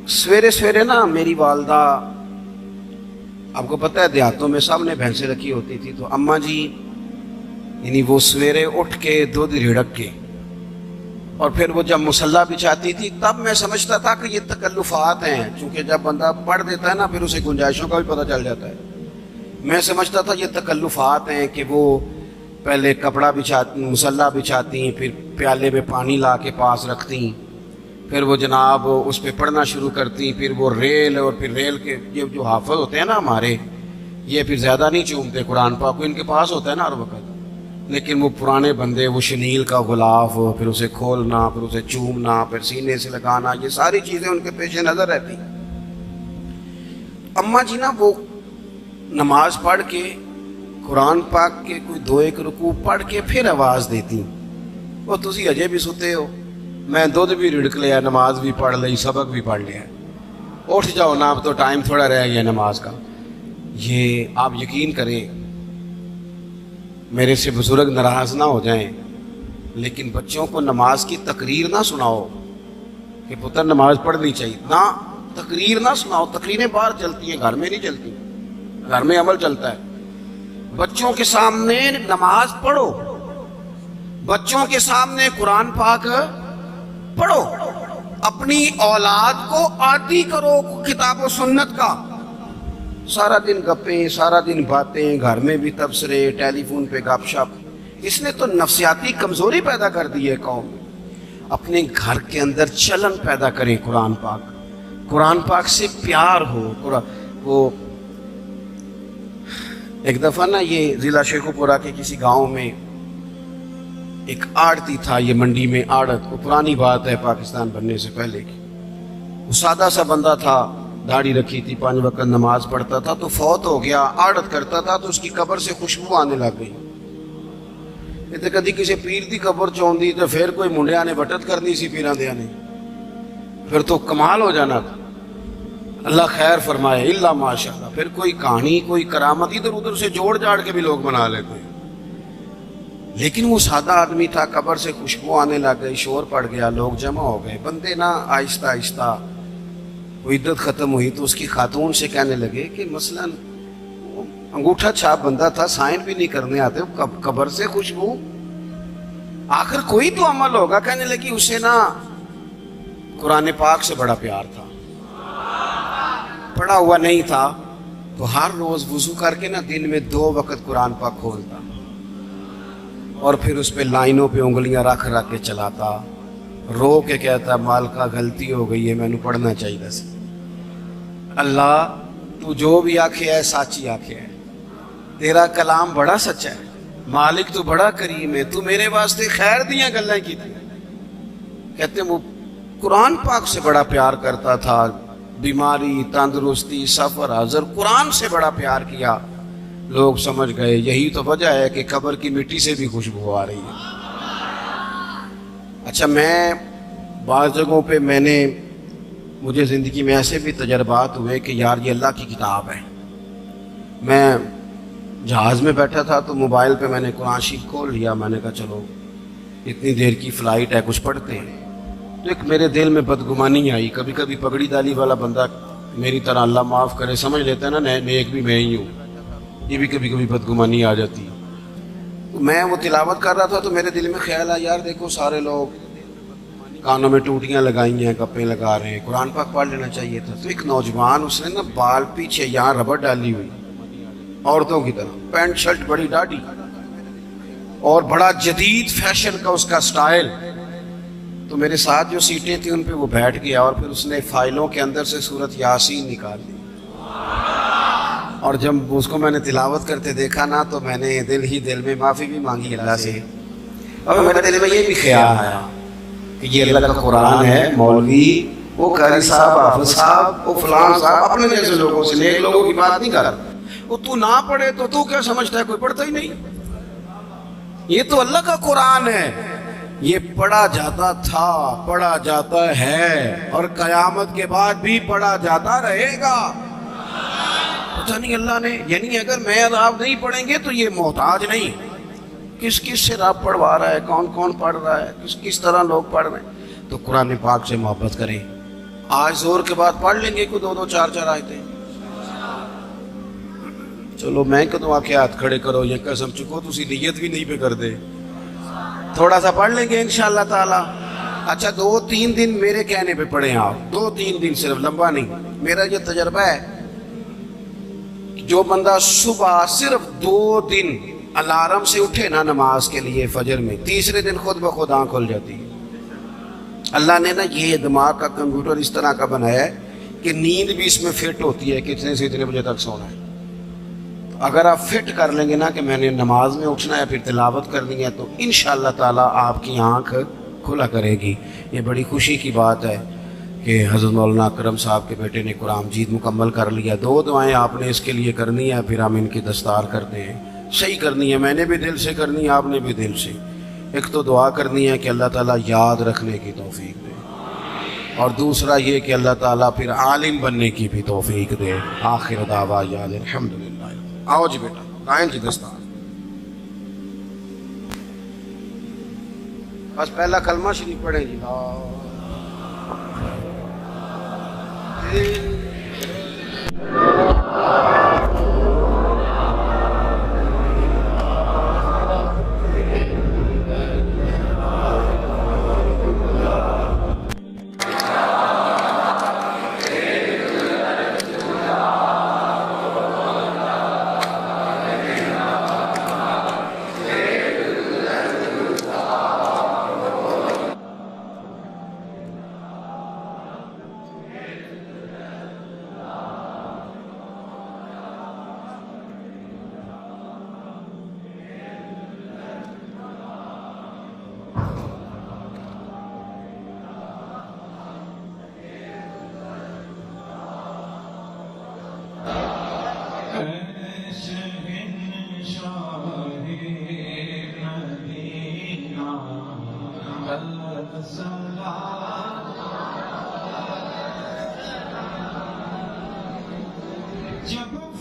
سویرے سویرے نا میری والدہ، آپ کو پتہ ہے دیہاتوں میں سب نے بھینسیں رکھی ہوتی تھی، تو اماں جی یعنی وہ سویرے اٹھ کے دودھ رڑک کے اور پھر وہ جب مصلی بچھاتی تھی، تب میں سمجھتا تھا کہ یہ تکلفات ہیں، چونکہ جب بندہ پڑھ دیتا ہے نا پھر اسے گنجائشوں کا بھی پتہ چل جاتا ہے۔ میں سمجھتا تھا یہ تکلفات ہیں کہ وہ پہلے کپڑا بچھاتی، مصلی بچھاتی، پھر پیالے میں پانی لا کے پاس رکھتی، پھر وہ جناب اس پہ پڑھنا شروع کرتی، پھر وہ ریل، اور پھر ریل کے یہ جو حافظ ہوتے ہیں نا ہمارے، یہ پھر زیادہ نہیں چومتے قرآن پاک کو، ان کے پاس ہوتا ہے نا ہر وقت، لیکن وہ پرانے بندے وہ شنیل کا غلاف، پھر اسے کھولنا، پھر اسے چومنا، پھر سینے سے لگانا، یہ ساری چیزیں ان کے پیش نظر رہتی۔ اماں جی نا وہ نماز پڑھ کے قرآن پاک کے کوئی دو ایک رکوع پڑھ کے پھر آواز دیتی، وہ تسی اجے بھی ستے ہو، میں دودھ بھی رڑک لیا، نماز بھی پڑھ لی، سبق بھی پڑھ لیا، اٹھ جاؤ نا، اب تو ٹائم تھوڑا رہ گیا نماز کا۔ یہ آپ یقین کریں، میرے سے بزرگ ناراض نہ ہو جائیں، لیکن بچوں کو نماز کی تقریر نہ سناؤ کہ پتر نماز پڑھنی چاہیے، نہ تقریر نہ سناؤ، تقریریں باہر چلتی ہیں، گھر میں نہیں چلتی، گھر میں عمل چلتا ہے۔ بچوں کے سامنے نماز پڑھو، بچوں کے سامنے قرآن پاک پڑھو، اپنی اولاد کو عادی کرو کتاب و سنت کا۔ سارا دن گپیں، سارا دن باتیں، گھر میں بھی تبصرے، ٹیلی فون پہ گپ شپ، اس نے تو نفسیاتی کمزوری پیدا کر دی ہے قوم میں۔ اپنے گھر کے اندر چلن پیدا کریں، قرآن پاک سے پیار ہو۔ وہ ایک دفعہ نا یہ ضلع شیخوپورہ کے کسی گاؤں میں ایک آڑتی تھا، یہ منڈی میں آڑت، وہ پرانی بات ہے پاکستان بننے سے پہلے کی، وہ سادہ سا بندہ تھا، داڑھی رکھی تھی، 5 وقت نماز پڑھتا تھا، تو فوت ہو گیا، آڑت کرتا تھا، تو اس کی قبر سے خوشبو آنے لگ گئی۔ یہ تو کدی کسی پیر دی قبر چوندی تو پھر کوئی منڈیا نے بٹت کرنی سی پیراں دیا نے، پھر تو کمال ہو جانا تھا، اللہ خیر فرمائے، اللہ ماشاءاللہ، پھر کوئی کہانی، کوئی کرامت ادھر ادھر سے جوڑ جاڑ کے بھی لوگ بنا لیتے ہیں۔ لیکن وہ سادہ آدمی تھا، قبر سے خوشبو آنے لگ گئی، شور پڑ گیا، لوگ جمع ہو گئے، بندے نا آہستہ آہستہ وہ عدت ختم ہوئی تو اس کی خاتون سے کہنے لگے کہ مثلا انگوٹھا چھاپ بندہ تھا، سائن بھی نہیں کرنے آتے، قبر سے خوشبو، آخر کوئی تو عمل ہوگا۔ کہنے لگی اسے نا قرآن پاک سے بڑا پیار تھا، پڑھا ہوا نہیں تھا، تو ہر روز وضو کر کے نا دن میں 2 وقت قرآن پاک کھولتا اور پھر اس پہ لائنوں پہ انگلیاں رکھ کے چلاتا، رو کے کہتا مالکا غلطی ہو گئی ہے، میں نے پڑھنا چاہیے سی، اللہ تو جو بھی آکھے ہے سچی آکھے ہے، تیرا کلام بڑا سچا ہے، مالک تو بڑا کریم ہے، تو میرے واسطے خیر دیاں گلیں کی تھی۔ کہتے ہیں وہ قرآن پاک سے بڑا پیار کرتا تھا، بیماری، تندرستی، سفر، حضر، قرآن سے بڑا پیار کیا۔ لوگ سمجھ گئے یہی تو وجہ ہے کہ قبر کی مٹی سے بھی خوشبو آ رہی ہے۔ اچھا، میں بعض جگہوں پہ مجھے زندگی میں ایسے بھی تجربات ہوئے کہ یار یہ اللہ کی کتاب ہے۔ میں جہاز میں بیٹھا تھا تو موبائل پہ میں نے قرآن شریف کھول لیا، میں نے کہا چلو اتنی دیر کی فلائٹ ہے کچھ پڑھتے ہیں، تو ایک میرے دل میں بدگمانی آئی۔ کبھی کبھی پگڑی دالی والا بندہ میری طرح، اللہ معاف کرے، سمجھ لیتا ہے نا نیک بھی میں ہی ہوں، یہ بھی کبھی کبھی بدگمانی آ جاتی ہے۔ تو میں وہ تلاوت کر رہا تھا تو میرے دل میں خیال آیا یار دیکھو سارے لوگ کانوں میں ٹوٹیاں لگائی ہیں، گپیں لگا رہے ہیں، قرآن پاک پڑھ لینا چاہیے تھا۔ تو ایک نوجوان، اس نے نا بال پیچھے یہاں ربڑ ڈالی ہوئی، عورتوں کی طرح، پینٹ شرٹ بڑی ڈاڑھی، اور بڑا جدید فیشن کا اس کا سٹائل۔ تو میرے ساتھ جو سیٹیں تھیں ان پہ وہ بیٹھ گیا، اور پھر اس نے فائلوں کے اندر سے سورۃ یاسین نکال لی، اور جب اس کو میں نے تلاوت کرتے دیکھا نا تو میں نے دل میں معافی بھی مانگی اللہ سے، اور میرے دل میں یہ بھی خیال آیا کہ یہ اللہ کا قرآن ہے، مولوی، وہ قاری صاحب، حافظ صاحب، وہ فلان صاحب، اپنے جیسے لوگوں سے، نیک لوگوں کی بات نہیں کر رہا۔ وہ تو نہ پڑھے تو تو کیا سمجھتا ہے، کوئی پڑھتا ہی نہیں، یہ تو اللہ کا قرآن ہے، یہ پڑھا جاتا تھا، پڑھا جاتا ہے، اور قیامت کے بعد بھی پڑھا جاتا رہے گا۔ پتہ نہیں اللہ نے، یعنی اگر میں اور آپ نہیں پڑھیں گے تو یہ محتاج نہیں، کس سے رب پڑھوا رہا ہے، کون پڑھ رہا ہے، کس طرح لوگ پڑھ رہے ہیں۔ تو قرآن پاک سے محبت کریں، آج زور کے بعد پڑھ لیں گے کوئی 2 4 آیتیں. چلو میں کدوں آ کے ہاتھ کھڑے کرو یا قسم چکو تسی نیت بھی نہیں پہ کر دے. تھوڑا سا پڑھ لیں گے انشاءاللہ تعالی. اچھا 2-3 دن میرے کہنے پہ پڑھیں آپ, 2-3 دن, صرف لمبا نہیں. میرا یہ تجربہ ہے, جو بندہ صبح صرف 2 دن الارم سے اٹھے نا نماز کے لیے فجر میں, تیسرے دن خود بخود آنکھ کھل جاتی ہے. اللہ نے نا یہ دماغ کا کمپیوٹر اس طرح کا بنایا ہے کہ نیند بھی اس میں فٹ ہوتی ہے کہ اتنے سے اتنے بجے تک سونا ہے. اگر آپ فٹ کر لیں گے نا کہ میں نے نماز میں اٹھنا ہے پھر تلاوت کرنی ہے, تو انشاءاللہ تعالیٰ آپ کی آنکھ کھلا کرے گی. یہ بڑی خوشی کی بات ہے کہ حضرت مولانا اکرم صاحب کے بیٹے نے قرآن مجید مکمل کر لیا. 2 دعائیں آپ نے اس کے لیے کرنی ہے, پھر ہم ان کی دستار کرتے ہیں. صحیح کرنی ہے, میں نے بھی دل سے کرنی ہے, آپ نے بھی دل سے. ایک تو دعا کرنی ہے کہ اللہ تعالیٰ یاد رکھنے کی توفیق دے, اور دوسرا یہ کہ اللہ تعالیٰ پھر عالم بننے کی بھی توفیق دے. آخر دعوانا الحمدللہ. آؤ جی بیٹا, لائن جی دستار. بس پہلا کلمہ شریف پڑھیں جی. جب